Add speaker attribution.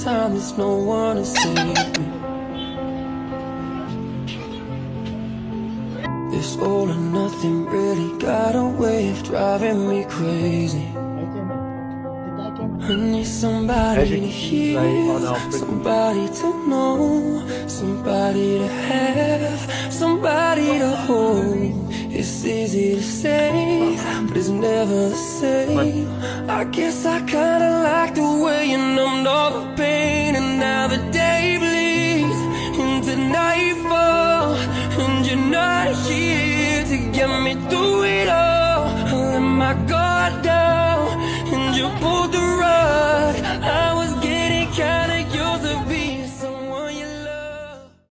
Speaker 1: time there's no one to save me. This all or nothing really got a way of driving me crazy. I need somebody to hear, somebody to know, somebody to have, somebody to hold. It's easy to say, but it's never the same. I guess I kinda like the way you numbed all the pain. And now the day bleeds into nightfall, and you're not here to get me through it all. I let my guard down, and you pulled